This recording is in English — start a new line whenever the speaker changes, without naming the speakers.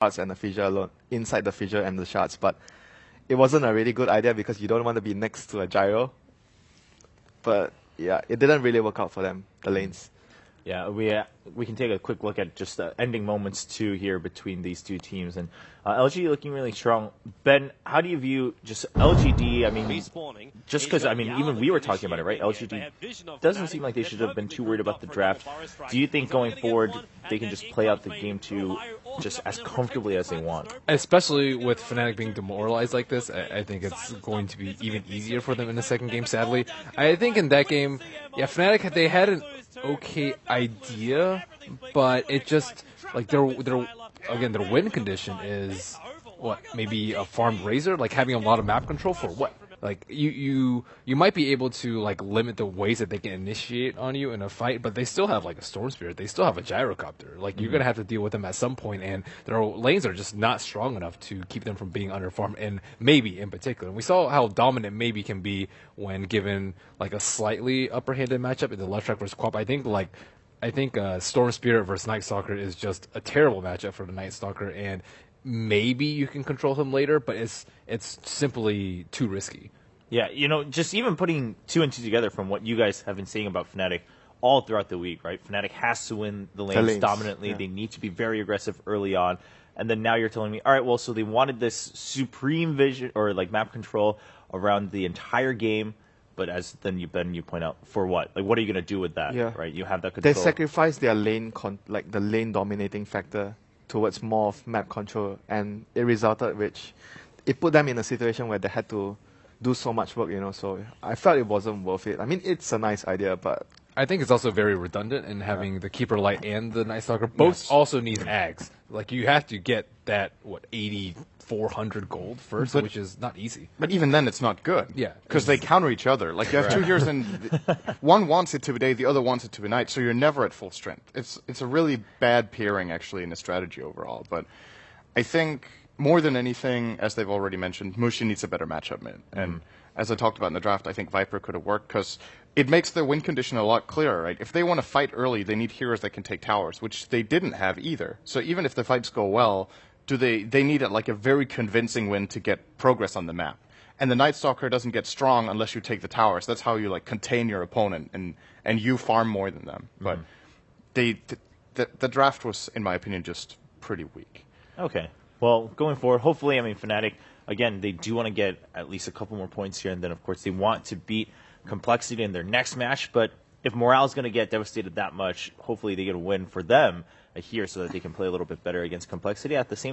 shards and the fissure alone, inside the fissure and the shards, but it wasn't a really good idea because you don't want to be next to a gyro. But yeah, it didn't really work out for them, the lanes.
Yeah, we can take a quick look at just the ending moments too here between these two teams, and LG looking really strong. Ben, how do you view just LGD? I mean, just because even we were talking about it, right? LGD doesn't seem like they should have been too worried about the draft. Do you think going forward they can just play out the game too, just as comfortably as they want?
Especially with Fnatic being demoralized like this, I think it's going to be even easier for them in the second game. Sadly, I think in that game, yeah, Fnatic they had an okay idea, but it just like their win condition is what, maybe a farmed Razor, like having a lot of map control for what? Like you might be able to like limit the ways that they can initiate on you in a fight, but they still have like a Storm Spirit, they still have a Gyrocopter. Like you're gonna have to deal with them at some point, and their lanes are just not strong enough to keep them from being under farmed. And maybe in particular, and we saw how dominant maybe can be when given like a slightly upper-handed matchup in the left track versus Quap. I think Storm Spirit versus Night Stalker is just a terrible matchup for the Night Stalker, and maybe you can control him later, but it's simply too risky.
Yeah, just even putting 2 and 2 together from what you guys have been saying about Fnatic all throughout the week, right? Fnatic has to win the lanes dominantly. Yeah. They need to be very aggressive early on. And then now you're telling me, all right, well, so they wanted this supreme vision or like map control around the entire game. But as then you point out, for what? Like, what are you going to do with that? Yeah. Right? You have that control.
They sacrificed their lane, the lane dominating factor towards more of map control, and it resulted it put them in a situation where they had to do so much work, so I felt it wasn't worth it. I mean, it's a nice idea, but
I think it's also very redundant in having the Keeper Light and the Night Stalker both also need Ags. Like, you have to get that, 8,400 gold first, which is not easy.
But even then, it's not good.
Yeah.
Because they counter each other. Like, you have two heroes, and one wants it to be day, the other wants it to be night, so you're never at full strength. It's a really bad pairing, actually, in a strategy overall. But I think, more than anything, as they've already mentioned, Mushi needs a better matchup mid. And as I talked about in the draft, I think Viper could have worked, because it makes their win condition a lot clearer, right? If they want to fight early, they need heroes that can take towers, which they didn't have either. So even if the fights go well, they need a very convincing win to get progress on the map. And the Night Stalker doesn't get strong unless you take the towers. That's how you contain your opponent and you farm more than them. But the draft was, in my opinion, just pretty weak.
Okay. Well, going forward, hopefully, Fnatic, again, they do want to get at least a couple more points here, and then, of course, they want to beat Complexity in their next match. But if morale is going to get devastated that much, hopefully they get a win for them here so that they can play a little bit better against Complexity. At the same time,